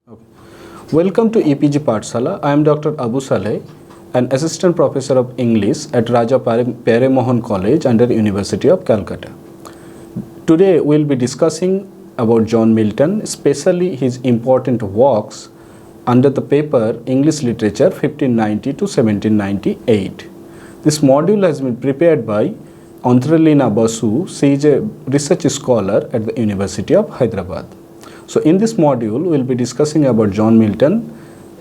Okay. Welcome to EPG Pathshala. I am Dr. Abu Saleh, an assistant professor of English at Raja Pere Mohan College under University of Calcutta. Today we will be discussing about John Milton, especially his important works under the paper English Literature 1590 to 1798. This module has been prepared by Antralina Basu. She is a research scholar at the University of Hyderabad. So in this module, we will be discussing about John Milton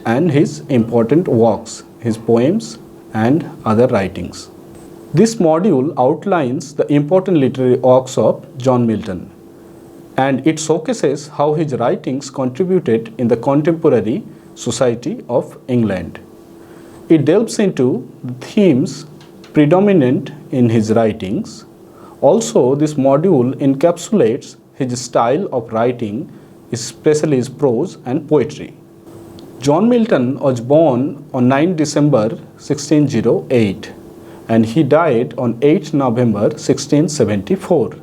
and his important works, his poems and other writings. This module outlines the important literary works of John Milton, and it showcases how his writings contributed in the contemporary society of England. It delves into the themes predominant in his writings. Also, this module encapsulates his style of writing, especially his prose and poetry. John Milton was born on 9 December 1608 and he died on 8 November 1674.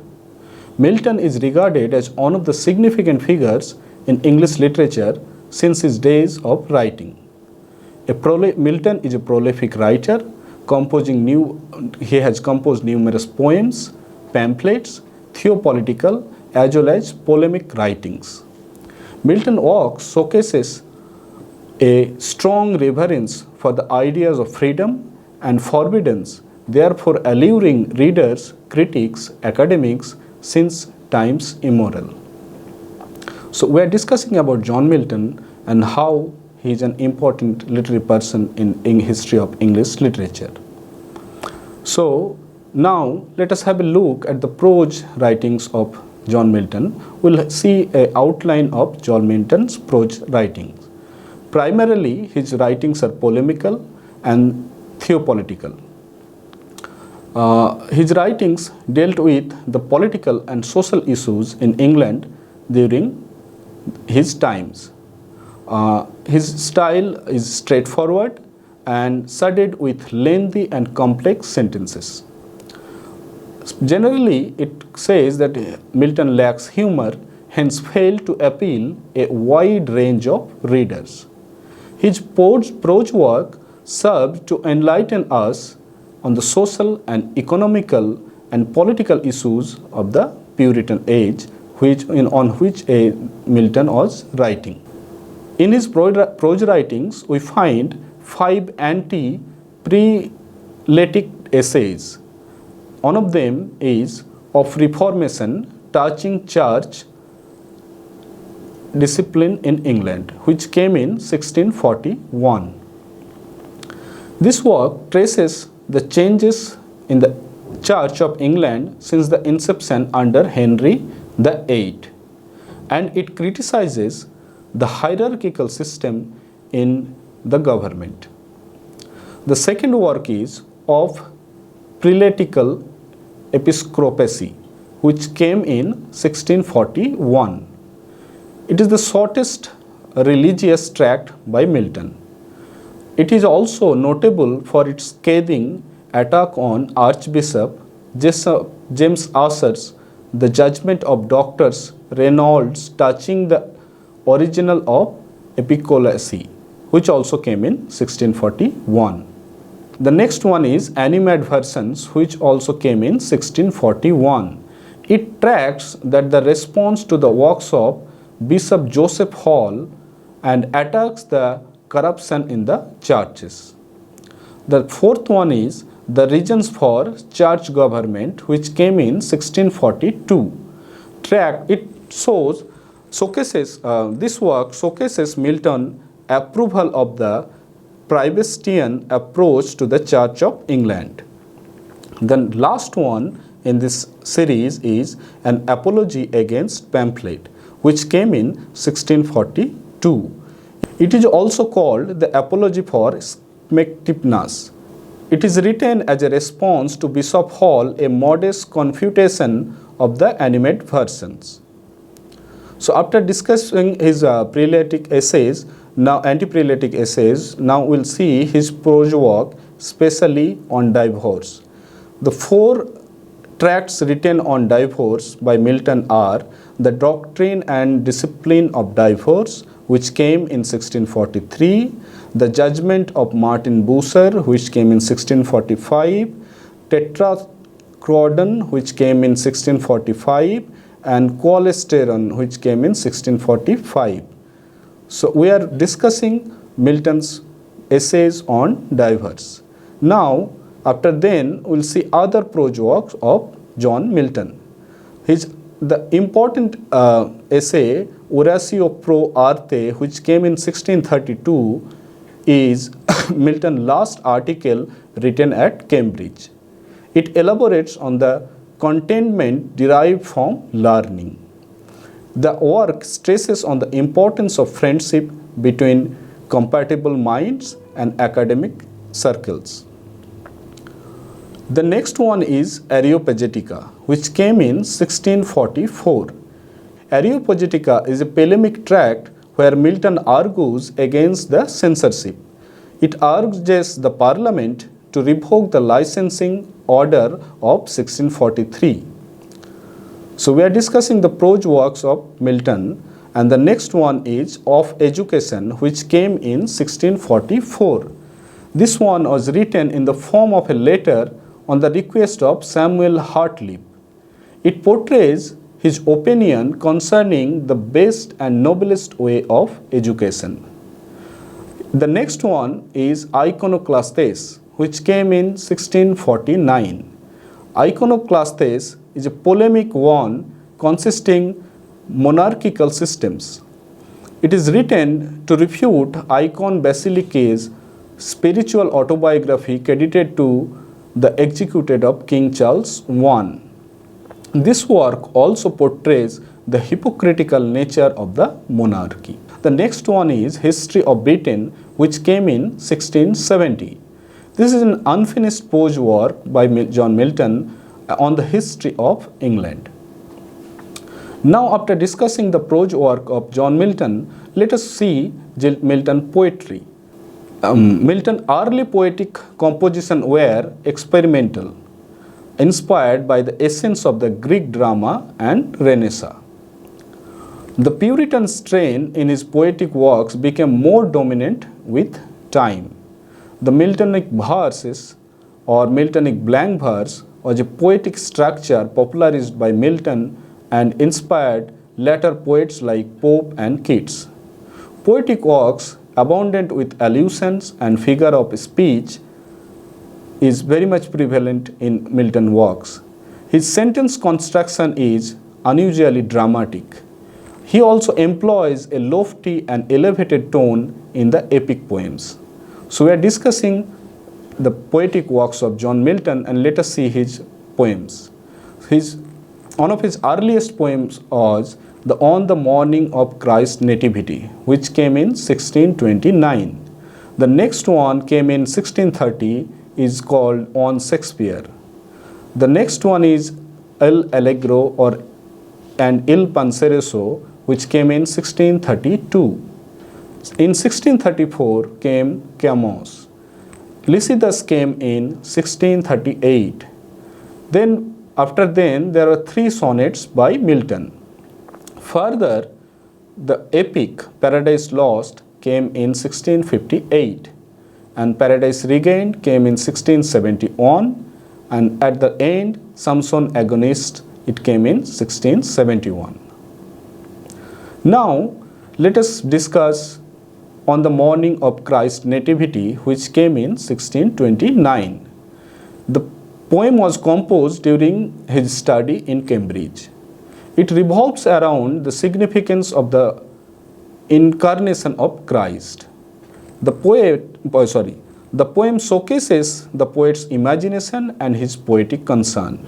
Milton is regarded as one of the significant figures in English literature since his days of writing. Milton is a prolific writer. He has composed numerous poems, pamphlets, theopolitical as well as polemic writings. Milton's work showcases a strong reverence for the ideas of freedom and forbiddance, therefore alluring readers, critics, academics since times immemorial. So we are discussing about John Milton and how he is an important literary person in history of English literature. So now let us have a look at the prose writings of John Milton. We will see an outline of John Milton's prose writings. Primarily, his writings are polemical and theopolitical. His writings dealt with the political and social issues in England during his times. His style is straightforward and studied with lengthy and complex sentences. Generally, it says that Milton lacks humor, hence failed to appeal a wide range of readers. His prose work served to enlighten us on the social and economical and political issues of the Puritan age on which Milton was writing. In his prose writings, we find 5 anti-prelatic essays. One of them is of Reformation, touching church discipline in England, which came in 1641. This work traces the changes in the Church of England since the inception under Henry VIII, and it criticizes the hierarchical system in the government. The second work is of prelatical episcopacy, which came in 1641. It is the shortest religious tract by Milton. It is also notable for its scathing attack on Archbishop James Ussher's The Judgment of Doctors Reynolds touching the original of Episcopacy, which also came in 1641. The next one is Animate versions, which also came in 1641. It tracts that the response to the works of Bishop Joseph Hall and attacks the corruption in the churches. The fourth one is The Reasons for Church Government, which came in 1642. This work showcases Milton's approval of the Protestant approach to the Church of England. The last one in this series is An Apology Against Pamphlet, which came in 1642. It is also called the Apology for Smectiveness. It is written as a response to Bishop Hall, a modest confutation of the Animate versions. So after discussing his anti-prelatic essays, now we'll see his prose work, especially on divorce. The 4 tracts written on divorce by Milton are The Doctrine and Discipline of Divorce, which came in 1643, The Judgment of Martin Bucer, which came in 1645, Tetrachrodon, which came in 1645, and Cholesterol, which came in 1645. So we are discussing Milton's essays on divers. Now, after then, we'll see other prose works of John Milton. The important essay, Oratio pro Arte, which came in 1632, is Milton's last article written at Cambridge. It elaborates on the contentment derived from learning. The work stresses on the importance of friendship between compatible minds and academic circles. The next one is Areopagitica, which came in 1644. Areopagitica is a polemic tract where Milton argues against the censorship. It urges the Parliament to revoke the licensing order of 1643. So we are discussing the prose works of Milton, and the next one is Of Education, which came in 1644. This one was written in the form of a letter on the request of Samuel Hartlib. It portrays his opinion concerning the best and noblest way of education. The next one is Iconoclastes, which came in 1649. Iconoclastes is a polemic one consisting monarchical systems. It is written to refute Icon Basilic's spiritual autobiography credited to the executed of King Charles I. This work also portrays the hypocritical nature of the monarchy. The next one is History of Britain, which came in 1670. This is an unfinished prose work by John Milton on the history of England. Now, after discussing the prose work of John Milton, let us see Milton poetry. Milton's early poetic compositions were experimental, inspired by the essence of the Greek drama and Renaissance. The Puritan strain in his poetic works became more dominant with time. The Miltonic verses or Miltonic blank verse was a poetic structure popularized by Milton and inspired later poets like Pope and Keats. Poetic works abundant with allusions and figure of speech is very much prevalent in Milton works. His sentence construction is unusually dramatic. He also employs a lofty and elevated tone in the epic poems. So we are discussing the poetic works of John Milton, and let us see his poems. One of his earliest poems was On the Morning of Christ's Nativity, which came in 1629. The next one came in 1630, is called On Shakespeare. The next one is El Allegro and Il Penseroso, which came in 1632. In 1634 came Camels. Lycidas came in 1638. After then, there are 3 sonnets by Milton. Further, the epic Paradise Lost came in 1658, and Paradise Regained came in 1671, and at the end, Samson Agonistes, it came in 1671. Now, let us discuss On the Morning of Christ's Nativity, which came in 1629. The poem was composed during his study in Cambridge. It revolves around the significance of the incarnation of Christ. The poem showcases the poet's imagination and his poetic concern.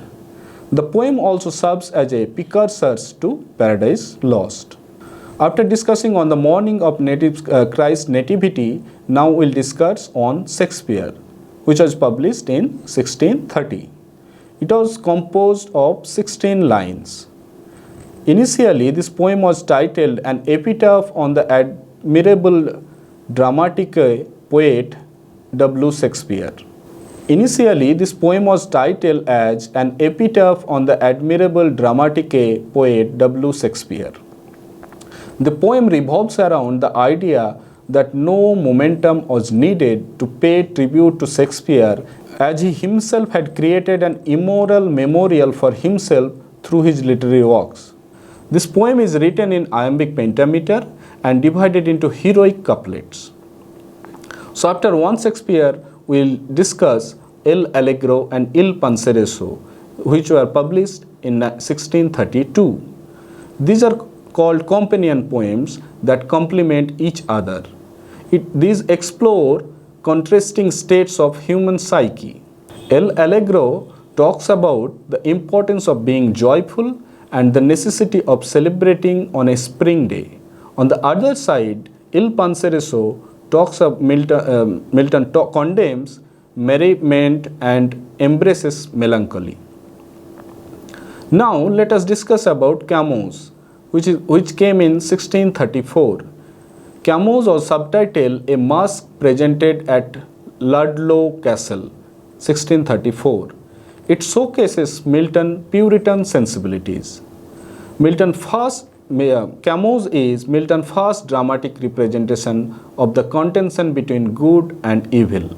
The poem also serves as a precursor to Paradise Lost. After discussing On the Morning of Christ's Nativity, now we'll discuss on Shakespeare, which was published in 1630. It was composed of 16 lines. Initially, this poem was titled An Epitaph on the Admirable Dramatique Poet W. Shakespeare. Initially, this poem was titled as An Epitaph on the Admirable Dramatique Poet W. Shakespeare. The poem revolves around the idea that no momentum was needed to pay tribute to Shakespeare, as he himself had created an immoral memorial for himself through his literary works. This poem is written in iambic pentameter and divided into heroic couplets. So after one Shakespeare, we will discuss El Allegro and Il Penseroso, which were published in 1632. These are called companion poems that complement each other. These explore contrasting states of human psyche. El Allegro talks about the importance of being joyful and the necessity of celebrating on a spring day. On the other side, Il Penseroso talks of Milton condemns merriment and embraces melancholy. Now let us discuss about Camels, which came in 1634. Camels was subtitled A Masque Presented at Ludlow Castle, 1634. It showcases Milton's Puritan sensibilities. Camels is Milton's first dramatic representation of the contention between good and evil.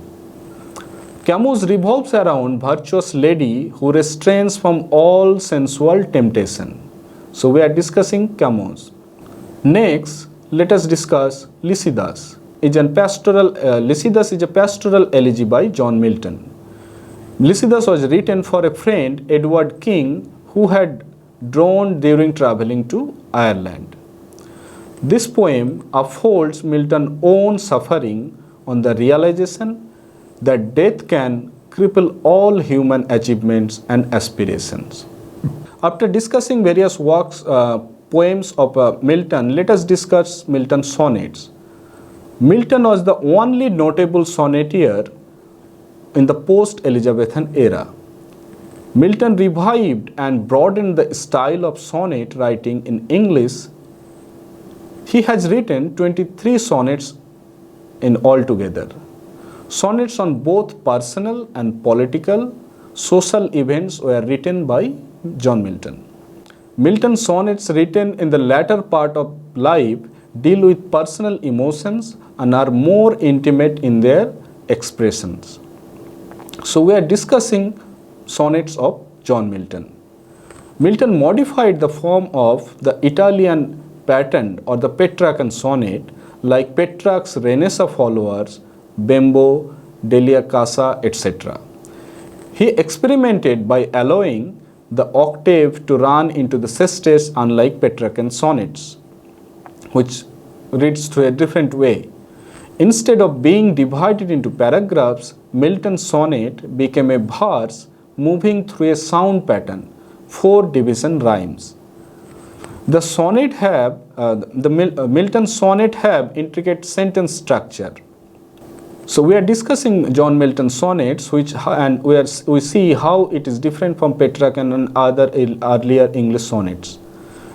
Camels revolves around virtuous lady who restrains from all sensual temptation. So we are discussing Camels. Next, let us discuss Lycidas. Lycidas is a pastoral elegy by John Milton. Lycidas was written for a friend, Edward King, who had drowned during traveling to Ireland. This poem upholds Milton's own suffering on the realization that death can cripple all human achievements and aspirations. After discussing various poems of Milton, let us discuss Milton's sonnets. Milton was the only notable sonneteer in the post-Elizabethan era. Milton revived and broadened the style of sonnet writing in English. He has written 23 sonnets in altogether. Sonnets on both personal and political, social events were written by John Milton. Milton's sonnets written in the latter part of life deal with personal emotions and are more intimate in their expressions. So we are discussing sonnets of John Milton. Milton modified the form of the Italian pattern or the Petrarchan sonnet like Petrarch's Renaissance followers, Bembo, Delia Casa, etc. He experimented by allowing the octave to run into the sestes unlike Petrarchan sonnets, which reads through a different way. Instead of being divided into paragraphs, Milton's sonnet became a verse moving through a sound pattern, 4 division rhymes. The Milton sonnet have intricate sentence structure. So we are discussing John Milton sonnets, we see how it is different from Petrarchan and other earlier English sonnets.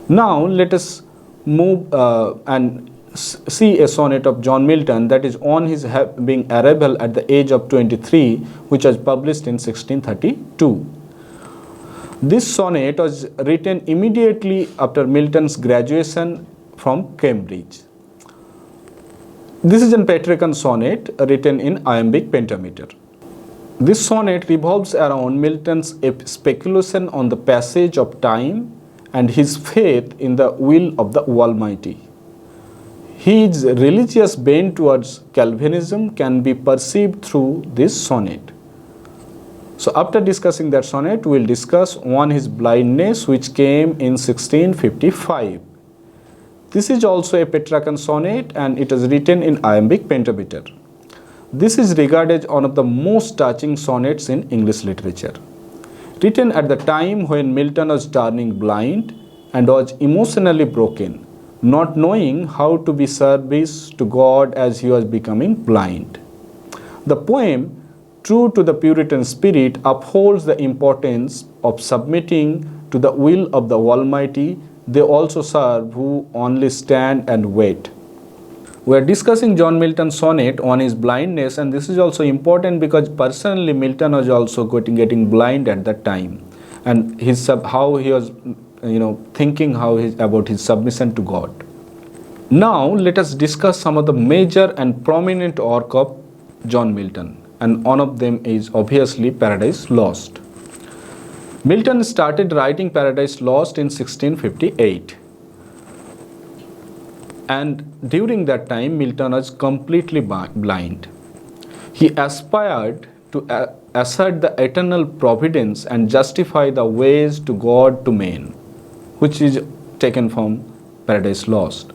Now let us move and see a sonnet of John Milton that is on his being arrival at the age of 23, which was published in 1632. This sonnet was written immediately after Milton's graduation from Cambridge. This is a Petrarchan sonnet written in iambic pentameter. This sonnet revolves around Milton's speculation on the passage of time and his faith in the will of the Almighty. His religious bent towards Calvinism can be perceived through this sonnet. So after discussing that sonnet, we will discuss on his blindness, which came in 1655. This is also a Petrarchan sonnet and it is written in iambic pentameter. This is regarded as one of the most touching sonnets in English literature. Written at the time when Milton was turning blind and was emotionally broken, not knowing how to be service to God as he was becoming blind. The poem, true to the Puritan spirit, upholds the importance of submitting to the will of the Almighty. They also serve who only stand and wait. We are discussing John Milton's sonnet on his blindness, and this is also important because personally Milton was also getting blind at that time, and how he was thinking about his submission to God. Now let us discuss some of the major and prominent work of John Milton, and one of them is obviously Paradise Lost. Milton started writing Paradise Lost in 1658, and during that time Milton was completely blind. He aspired to assert the eternal providence and justify the ways to God to men, which is taken from Paradise Lost.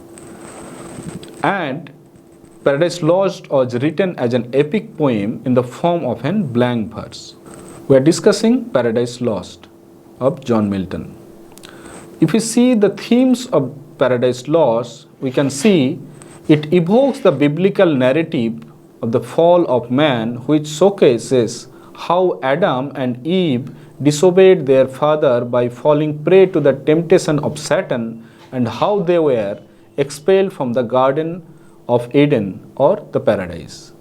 And Paradise Lost was written as an epic poem in the form of a blank verse. We are discussing Paradise Lost of John Milton. If we see the themes of Paradise Lost, we can see it evokes the biblical narrative of the fall of man, which showcases how Adam and Eve disobeyed their father by falling prey to the temptation of Satan, and how they were expelled from the Garden of Eden or the paradise.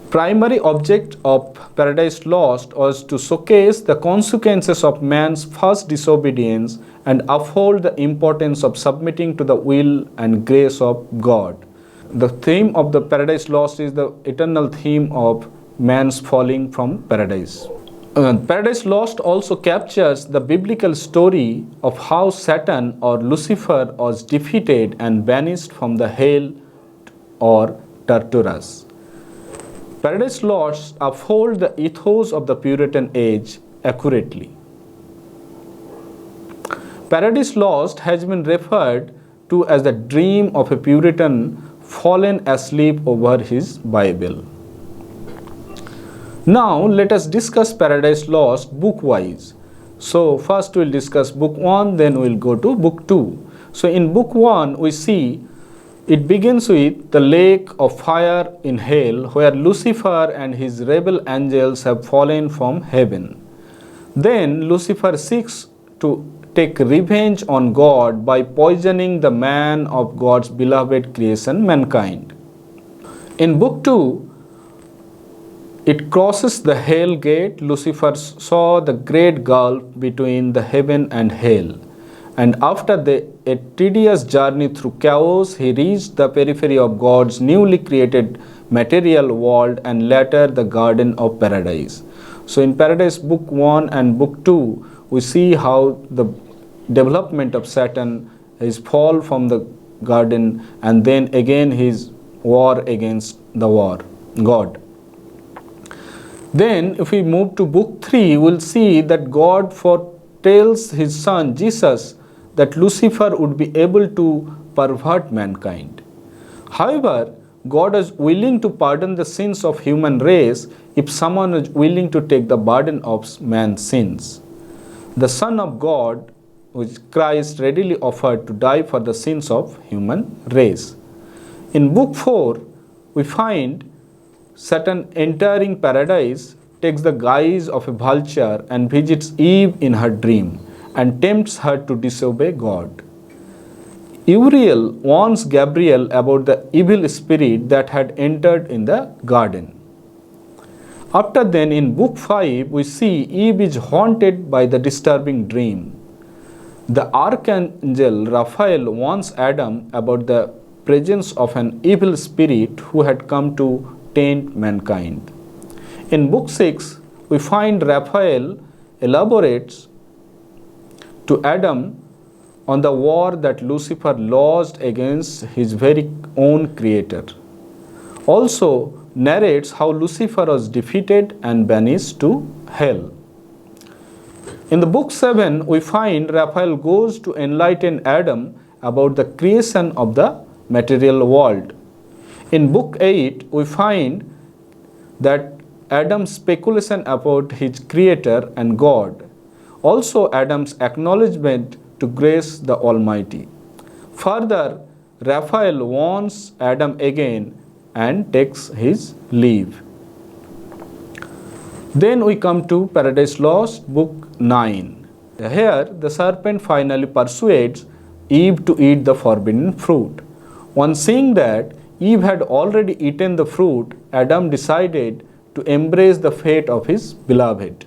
Primary object of Paradise Lost was to showcase the consequences of man's first disobedience and uphold the importance of submitting to the will and grace of God. The theme of the Paradise Lost is the eternal theme of man's falling from paradise. Paradise Lost also captures the biblical story of how Satan or Lucifer was defeated and banished from the hell or Tartarus. Paradise Lost upholds the ethos of the Puritan age accurately. Paradise Lost has been referred to as the dream of a Puritan fallen asleep over his Bible. Now let us discuss Paradise Lost book-wise. So first we'll discuss book 1, then we'll go to book 2. So in book 1 we see it begins with the lake of fire in hell, where Lucifer and his rebel angels have fallen from heaven. Then Lucifer seeks to take revenge on God by poisoning the man of God's beloved creation, mankind. In book 2, it crosses the hell gate. Lucifer saw the great gulf between the heaven and hell, and after a tedious journey through chaos, he reached the periphery of God's newly created material world and later the Garden of Paradise. So in Paradise book 1 and book 2, we see how the development of Satan, his fall from the garden, and then again his war against the God. Then if we move to book 3, we'll see that God foretells his son Jesus that Lucifer would be able to pervert mankind. However, God is willing to pardon the sins of human race if someone is willing to take the burden of man's sins. The Son of God, which Christ readily offered to die for the sins of human race. In book 4, we find Satan entering paradise, takes the guise of a vulture and visits Eve in her dream and tempts her to disobey God. Uriel warns Gabriel about the evil spirit that had entered in the garden. After then, in book 5, we see Eve is haunted by the disturbing dream. The archangel Raphael warns Adam about the presence of an evil spirit who had come to taint mankind. In book 6, we find Raphael elaborates to Adam on the war that Lucifer lodged against his very own creator. Also narrates how Lucifer was defeated and banished to hell. In the book 7, we find Raphael goes to enlighten Adam about the creation of the material world. In book 8, we find that Adam's speculation about his creator and God. Also Adam's acknowledgement to grace the Almighty. Further, Raphael warns Adam again and takes his leave. Then we come to Paradise Lost, book 9. Here, the serpent finally persuades Eve to eat the forbidden fruit. On seeing that Eve had already eaten the fruit, Adam decided to embrace the fate of his beloved.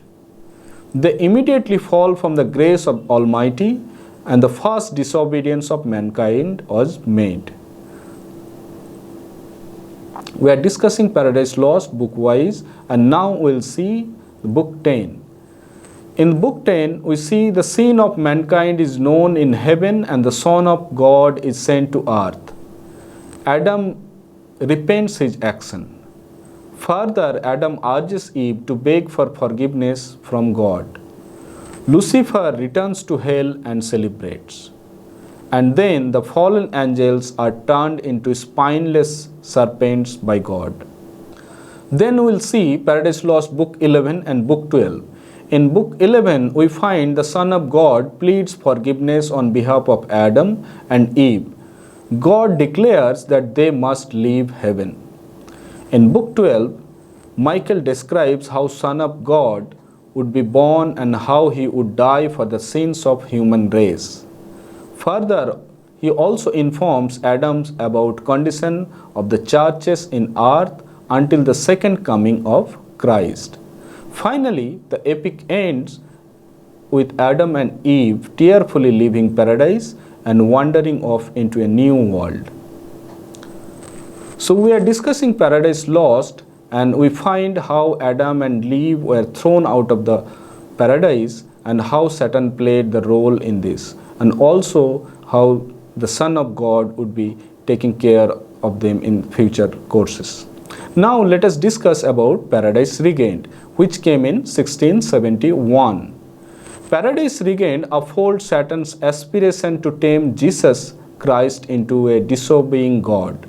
They immediately fall from the grace of Almighty, and the first disobedience of mankind was made. We are discussing Paradise Lost book-wise, and now we'll see book 10. In book 10, we see the sin of mankind is known in heaven and the Son of God is sent to earth. Adam repents his action. Further, Adam urges Eve to beg for forgiveness from God. Lucifer returns to hell and celebrates. And then the fallen angels are turned into spineless serpents by God. Then we'll see Paradise Lost book 11 and book 12. In book 11, we find the Son of God pleads forgiveness on behalf of Adam and Eve. God declares that they must leave heaven. In book 12, Michael describes how Son of God would be born and how he would die for the sins of human race. Further, he also informs Adam about condition of the churches in earth until the second coming of Christ. Finally, the epic ends with Adam and Eve tearfully leaving paradise and wandering off into a new world. So we are discussing Paradise Lost, and we find how Adam and Eve were thrown out of the paradise and how Satan played the role in this, and also how the Son of God would be taking care of them in future courses. Now let us discuss about Paradise Regained, which came in 1671. Paradise Regained upholds Satan's aspiration to tame Jesus Christ into a disobeying God.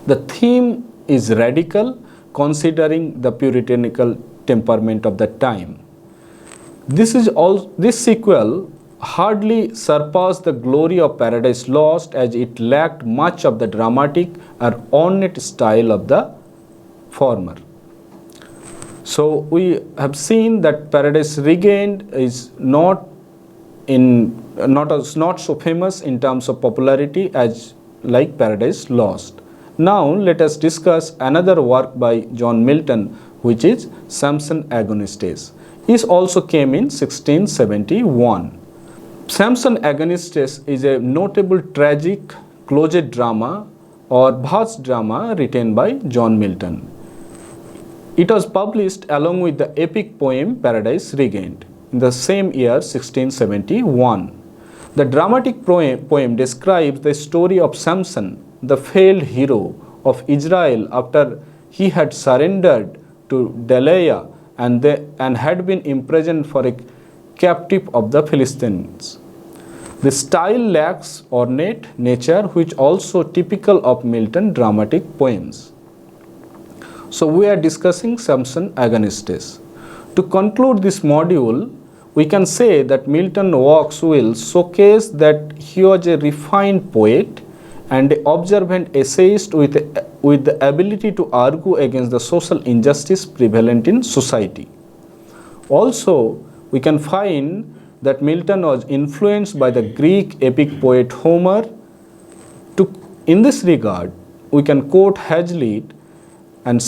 The theme is radical, considering the puritanical temperament of the time. This sequel hardly surpassed the glory of Paradise Lost, as it lacked much of the dramatic or ornate style of the former. So we have seen that Paradise Regained is not so famous in terms of popularity as like Paradise Lost. Now let us discuss another work by John Milton, which is Samson Agonistes. It also came in 1671. Samson Agonistes is a notable tragic closet drama or verse drama written by John Milton. It was published along with the epic poem Paradise Regained in the same year 1671. The dramatic poem describes the story of Samson, the failed hero of Israel after he had surrendered to Delilah and had been imprisoned for a captive of the Philistines. The style lacks ornate nature, which also typical of Milton dramatic poems. So we are discussing Samson Agonistes. To conclude this module, we can say that Milton's works will showcase that he was a refined poet and an observant essayist with the ability to argue against the social injustice prevalent in society. Also, we can find that Milton was influenced by the Greek epic poet Homer. In this regard, we can quote Hazlitt and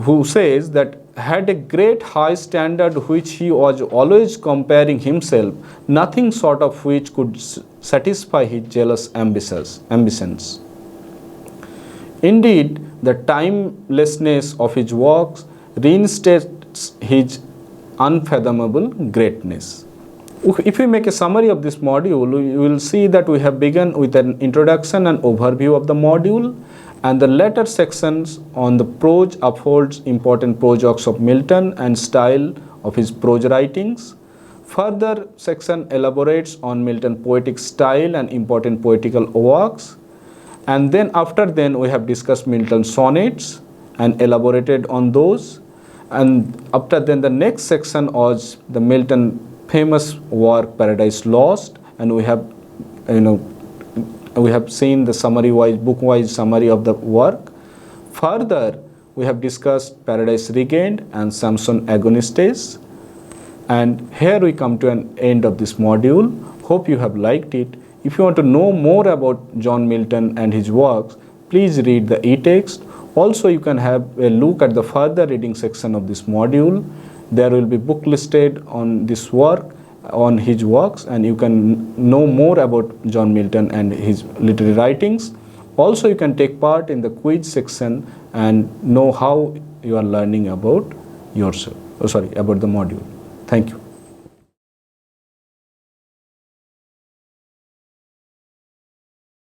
who says that had a great high standard which he was always comparing himself, nothing short of which could satisfy his jealous ambitions. Indeed, the timelessness of his works reinstates his unfathomable greatness. If we make a summary of this module, we will see that we have begun with an introduction and overview of the module, and the later sections on the prose upholds important prose works of Milton and style of his prose writings. Further section elaborates on Milton poetic style and important poetical works. And then we have discussed Milton sonnets and elaborated on those. And after then the next section was the Milton famous work Paradise Lost, and we have seen the book-wise summary of the work. Further, we have discussed Paradise Regained and Samson Agonistes. And here we come to an end of this module. Hope you have liked it. If you want to know more about John Milton and his works, please read the e-text. Also, you can have a look at the further reading section of this module. There will be book listed on this work, on his works, and you can know more about John Milton and his literary writings. Also, you can take part in the quiz section and know how you are learning about yourself, about the module. Thank you.